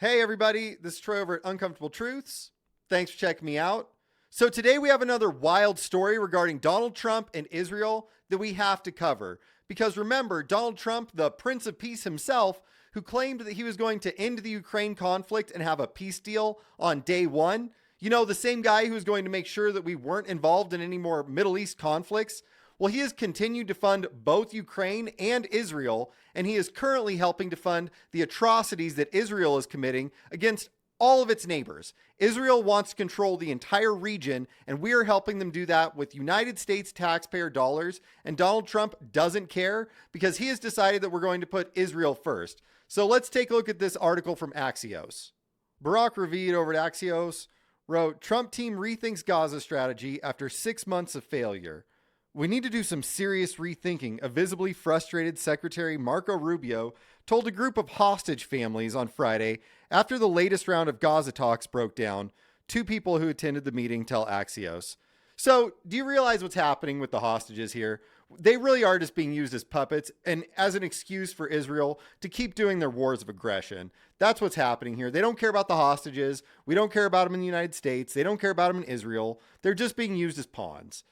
Hey everybody, this is Troy over at Uncomfortable Truths. Thanks for checking me out. So today we have another wild story regarding Donald Trump and Israel that we have to cover. Because remember, Donald Trump, the Prince of Peace himself, who claimed that he was going to end the Ukraine conflict and have a peace deal on day one, the same guy who was going to make sure that we weren't involved in any more Middle East conflicts. Well, he has continued to fund both Ukraine and Israel, and he is currently helping to fund the atrocities that Israel is committing against all of its neighbors. Israel wants to control the entire region, and we are helping them do that with United States taxpayer dollars, and Donald Trump doesn't care because he has decided that we're going to put Israel first. So let's take a look at this article from Axios. Barack Ravid over at Axios wrote, Trump team rethinks Gaza strategy after 6 months of failure. We need to do some serious rethinking, a visibly frustrated Secretary Marco Rubio told a group of hostage families on Friday after the latest round of Gaza talks broke down. Two people who attended the meeting tell Axios. So, do you realize what's happening with the hostages here? They really are just being used as puppets and as an excuse for Israel to keep doing their wars of aggression. That's what's happening here. They don't care about the hostages. We don't care about them in the United States. They don't care about them in Israel. They're just being used as pawns.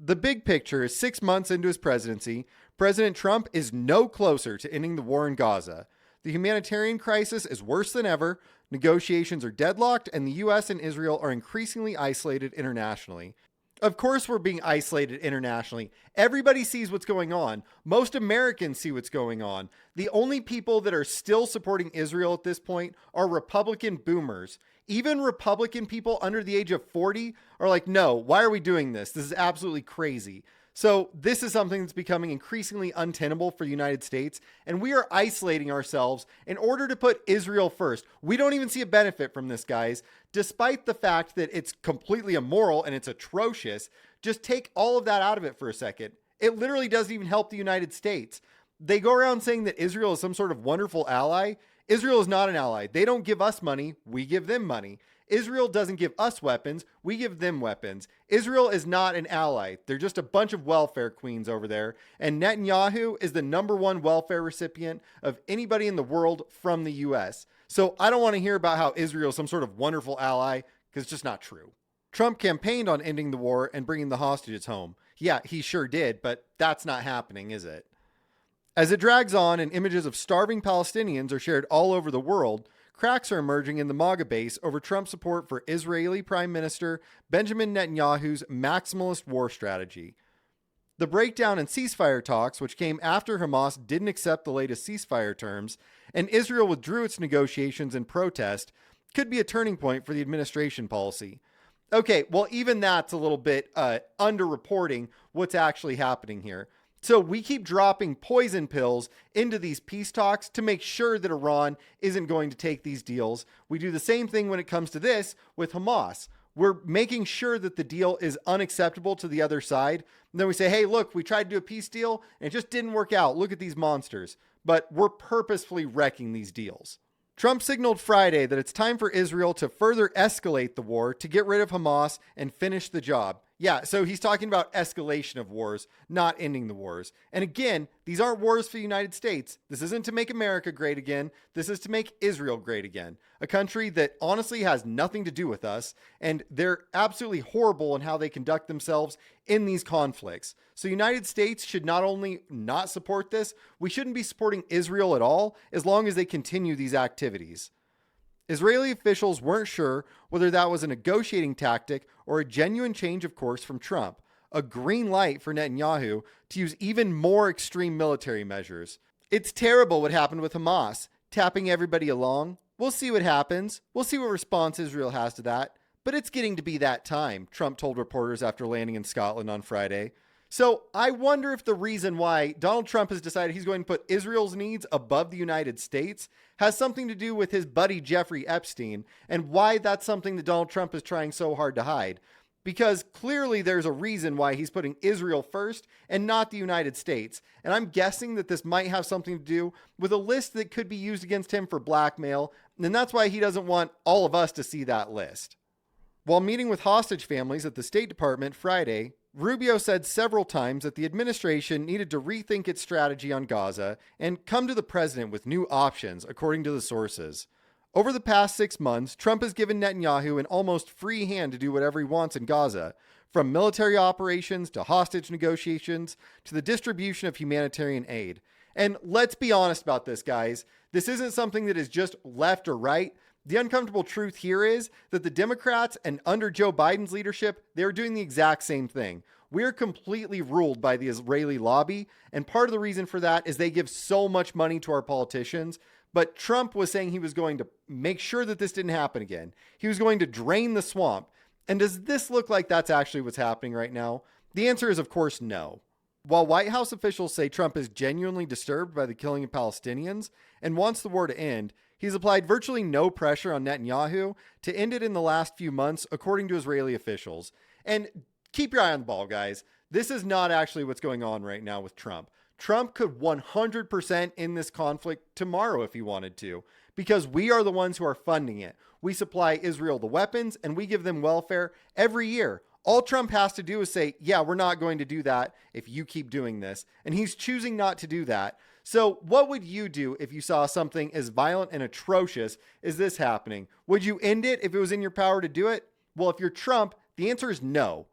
The big picture is 6 months into his presidency, President Trump is no closer to ending the war in Gaza. The humanitarian crisis is worse than ever, negotiations are deadlocked, and the U.S. and Israel are increasingly isolated internationally. Of course we're being isolated internationally. Everybody sees what's going on. Most Americans see what's going on. The only people that are still supporting Israel at this point are Republican boomers. Even Republican people under the age of 40 are like, no, why are we doing this? This is absolutely crazy. So this is something that's becoming increasingly untenable for the United States, and we are isolating ourselves in order to put Israel first. We don't even see a benefit from this, guys, despite the fact that it's completely immoral and it's atrocious. Just take all of that out of it for a second. It literally doesn't even help the United States. They go around saying that Israel is some sort of wonderful ally. Israel is not an ally. They don't give us money. We give them money. Israel doesn't give us weapons. We give them weapons. Israel is not an ally. They're just a bunch of welfare queens over there. And Netanyahu is the #1 welfare recipient of anybody in the world from the U.S. So I don't want to hear about how Israel is some sort of wonderful ally, because it's just not true. Trump campaigned on ending the war and bringing the hostages home. Yeah, he sure did, but that's not happening, is it? As it drags on and images of starving Palestinians are shared all over the world, cracks are emerging in the MAGA base over Trump's support for Israeli Prime Minister Benjamin Netanyahu's maximalist war strategy. The breakdown in ceasefire talks, which came after Hamas didn't accept the latest ceasefire terms, and Israel withdrew its negotiations in protest, could be a turning point for the administration policy. Okay, well, even that's a little bit underreporting what's actually happening here. So we keep dropping poison pills into these peace talks to make sure that Iran isn't going to take these deals. We do the same thing when it comes to this with Hamas. We're making sure that the deal is unacceptable to the other side. And then we say, hey, look, we tried to do a peace deal and it just didn't work out. Look at these monsters. But we're purposefully wrecking these deals. Trump signaled Friday that it's time for Israel to further escalate the war to get rid of Hamas and finish the job. Yeah, so he's talking about escalation of wars, not ending the wars. And again, these aren't wars for the United States. This isn't to make America great again. This is to make Israel great again. A country that honestly has nothing to do with us, and they're absolutely horrible in how they conduct themselves in these conflicts. So the United States should not only not support this, we shouldn't be supporting Israel at all as long as they continue these activities. Israeli officials weren't sure whether that was a negotiating tactic or a genuine change of course from Trump, a green light for Netanyahu to use even more extreme military measures. It's terrible what happened with Hamas, tapping everybody along. We'll see what happens. We'll see what response Israel has to that. But it's getting to be that time, Trump told reporters after landing in Scotland on Friday. So I wonder if the reason why Donald Trump has decided he's going to put Israel's needs above the United States has something to do with his buddy Jeffrey Epstein, and why that's something that Donald Trump is trying so hard to hide. Because clearly there's a reason why he's putting Israel first and not the United States. And I'm guessing that this might have something to do with a list that could be used against him for blackmail. And that's why he doesn't want all of us to see that list. While meeting with hostage families at the State Department Friday, Rubio said several times that the administration needed to rethink its strategy on Gaza and come to the president with new options, according to the sources. Over the past 6 months, Trump has given Netanyahu an almost free hand to do whatever he wants in Gaza, from military operations to hostage negotiations to the distribution of humanitarian aid. And let's be honest about this, guys. This isn't something that is just left or right. The uncomfortable truth here is that the Democrats and under Joe Biden's leadership, they're doing the exact same thing. We're completely ruled by the Israeli lobby, and part of the reason for that is they give so much money to our politicians. But Trump was saying he was going to make sure that this didn't happen again. He was going to drain the swamp. And does this look like that's actually what's happening right now? The answer is, of course, no. While White House officials say Trump is genuinely disturbed by the killing of Palestinians and wants the war to end, he's applied virtually no pressure on Netanyahu to end it in the last few months, according to Israeli officials. And keep your eye on the ball, guys. This is not actually what's going on right now with Trump. Trump could 100% end this conflict tomorrow if he wanted to, because we are the ones who are funding it. We supply Israel the weapons and we give them welfare every year. All Trump has to do is say, yeah, we're not going to do that if you keep doing this. And he's choosing not to do that. So what would you do if you saw something as violent and atrocious as this happening? Would you end it if it was in your power to do it? Well, if you're Trump, the answer is no.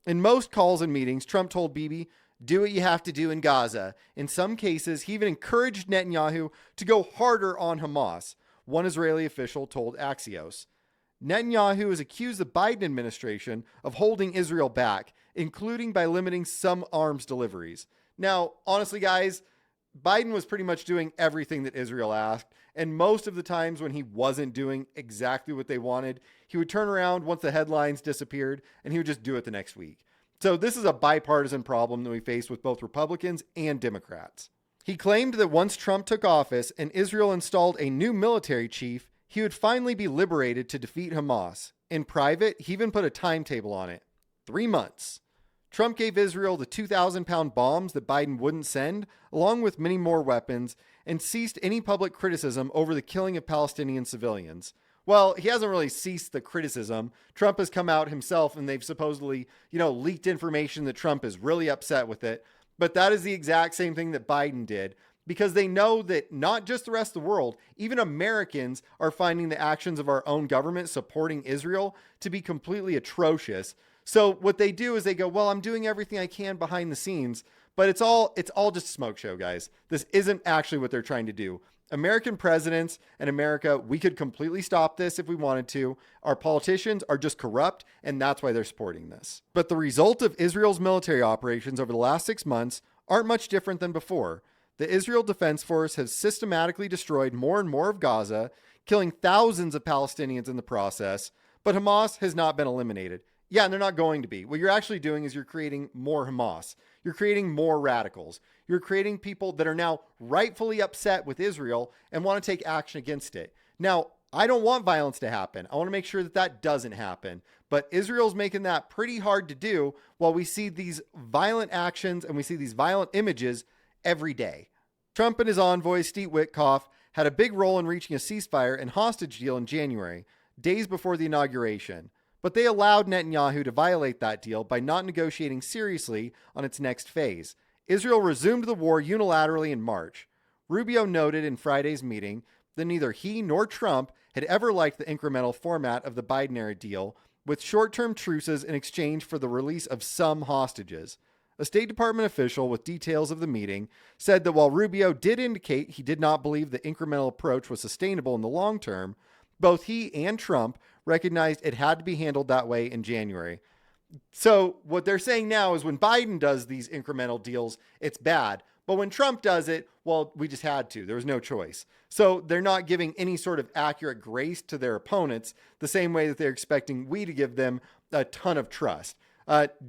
In most calls and meetings, Trump told Bibi, do what you have to do in Gaza. In some cases, he even encouraged Netanyahu to go harder on Hamas, one Israeli official told Axios. Netanyahu has accused the Biden administration of holding Israel back, including by limiting some arms deliveries. Now, honestly, guys, Biden was pretty much doing everything that Israel asked, and most of the times when he wasn't doing exactly what they wanted, he would turn around once the headlines disappeared, and he would just do it the next week. So this is a bipartisan problem that we face with both Republicans and Democrats. He claimed that once Trump took office and Israel installed a new military chief, he would finally be liberated to defeat Hamas. In private, he even put a timetable on it. 3 months. Trump gave Israel the 2,000-pound bombs that Biden wouldn't send, along with many more weapons, and ceased any public criticism over the killing of Palestinian civilians. Well, he hasn't really ceased the criticism. Trump has come out himself and they've supposedly, leaked information that Trump is really upset with it. But that is the exact same thing that Biden did, because they know that not just the rest of the world, even Americans are finding the actions of our own government supporting Israel to be completely atrocious. So what they do is they go, well, I'm doing everything I can behind the scenes, but it's all just a smoke show, guys. This isn't actually what they're trying to do. American presidents and America, we could completely stop this if we wanted to. Our politicians are just corrupt, and that's why they're supporting this. But the result of Israel's military operations over the last 6 months aren't much different than before. The Israel Defense Force has systematically destroyed more and more of Gaza, killing thousands of Palestinians in the process, but Hamas has not been eliminated. Yeah, and they're not going to be. What you're actually doing is you're creating more Hamas. You're creating more radicals. You're creating people that are now rightfully upset with Israel and want to take action against it. Now, I don't want violence to happen. I want to make sure that that doesn't happen. But Israel's making that pretty hard to do while we see these violent actions and we see these violent images every day. Trump and his envoy, Steve Witkoff, had a big role in reaching a ceasefire and hostage deal in January, days before the inauguration. But they allowed Netanyahu to violate that deal by not negotiating seriously on its next phase. Israel resumed the war unilaterally in March. Rubio noted in Friday's meeting that neither he nor Trump had ever liked the incremental format of the Biden-era deal, with short-term truces in exchange for the release of some hostages. A State Department official with details of the meeting said that while Rubio did indicate he did not believe the incremental approach was sustainable in the long term, both he and Trump recognized it had to be handled that way in January. So what they're saying now is when Biden does these incremental deals, it's bad. But when Trump does it, well, we just had to. There was no choice. So they're not giving any sort of accurate grace to their opponents the same way that they're expecting we to give them a ton of trust.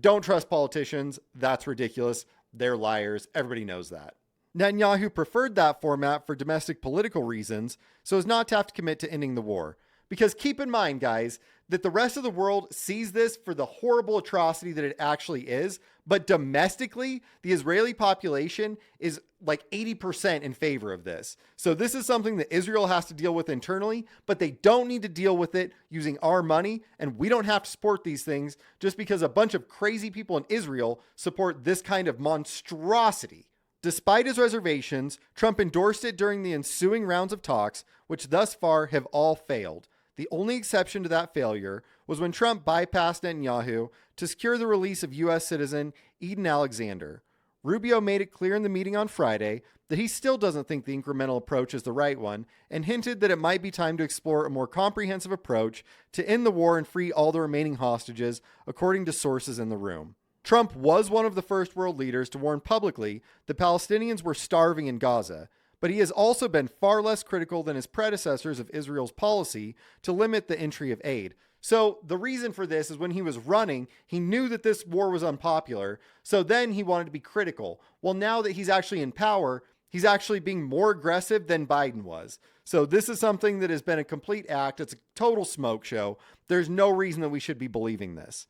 Don't trust politicians. That's ridiculous. They're liars. Everybody knows that. Netanyahu preferred that format for domestic political reasons so as not to have to commit to ending the war. Because keep in mind, guys, that the rest of the world sees this for the horrible atrocity that it actually is. But domestically, the Israeli population is like 80% in favor of this. So this is something that Israel has to deal with internally, but they don't need to deal with it using our money. And we don't have to support these things just because a bunch of crazy people in Israel support this kind of monstrosity. Despite his reservations, Trump endorsed it during the ensuing rounds of talks, which thus far have all failed. The only exception to that failure was when Trump bypassed Netanyahu to secure the release of U.S. citizen Eden Alexander. Rubio made it clear in the meeting on Friday that he still doesn't think the incremental approach is the right one and hinted that it might be time to explore a more comprehensive approach to end the war and free all the remaining hostages, according to sources in the room. Trump was one of the first world leaders to warn publicly that Palestinians were starving in Gaza, but he has also been far less critical than his predecessors of Israel's policy to limit the entry of aid. So the reason for this is when he was running, he knew that this war was unpopular, so then he wanted to be critical. Well, now that he's actually in power, he's actually being more aggressive than Biden was. So this is something that has been a complete act. It's a total smoke show. There's no reason that we should be believing this.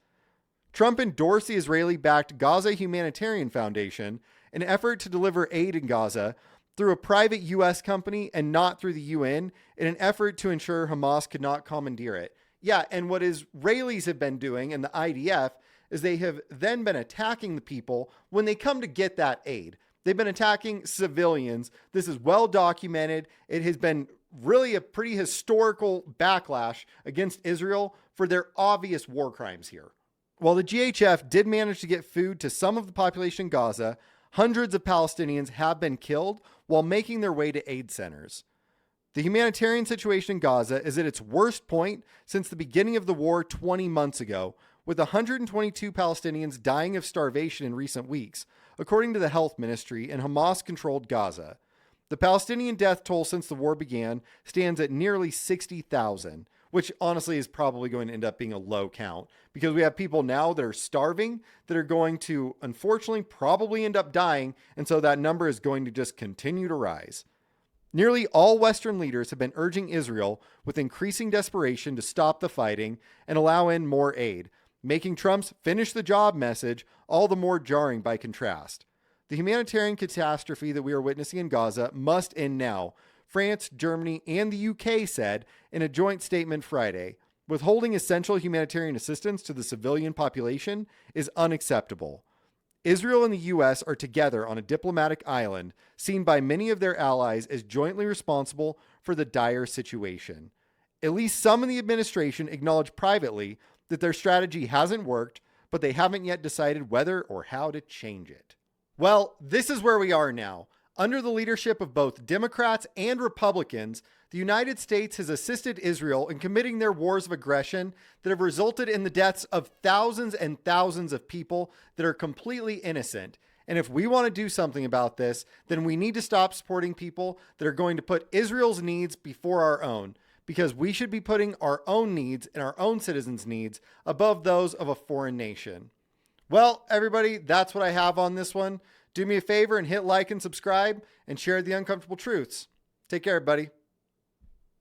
Trump endorsed the Israeli-backed Gaza Humanitarian Foundation, an effort to deliver aid in Gaza through a private U.S. company and not through the UN, in an effort to ensure Hamas could not commandeer it. Yeah, and what Israelis have been doing, and the IDF, is they have then been attacking the people when they come to get that aid. They've been attacking civilians. This is well documented. It has been really a pretty historical backlash against Israel for their obvious war crimes here. While the GHF did manage to get food to some of the population in Gaza, hundreds of Palestinians have been killed while making their way to aid centers. The humanitarian situation in Gaza is at its worst point since the beginning of the war 20 months ago, with 122 Palestinians dying of starvation in recent weeks, according to the health ministry in Hamas-controlled Gaza. The Palestinian death toll since the war began stands at nearly 60,000, which honestly is probably going to end up being a low count because we have people now that are starving that are going to, unfortunately, probably end up dying, and so that number is going to just continue to rise. Nearly all Western leaders have been urging Israel with increasing desperation to stop the fighting and allow in more aid, making Trump's finish the job message all the more jarring by contrast. The humanitarian catastrophe that we are witnessing in Gaza must end now, France, Germany, and the UK said in a joint statement Friday. Withholding essential humanitarian assistance to the civilian population is unacceptable. Israel and the U.S. are together on a diplomatic island, seen by many of their allies as jointly responsible for the dire situation. At least some in the administration acknowledge privately that their strategy hasn't worked, but they haven't yet decided whether or how to change it. Well, this is where we are now. Under the leadership of both Democrats and Republicans, the United States has assisted Israel in committing their wars of aggression that have resulted in the deaths of thousands and thousands of people that are completely innocent. And if we want to do something about this, then we need to stop supporting people that are going to put Israel's needs before our own, because we should be putting our own needs and our own citizens' needs above those of a foreign nation. Well, everybody, that's what I have on this one. Do me a favor and hit like and subscribe and share the uncomfortable truths. Take care, everybody.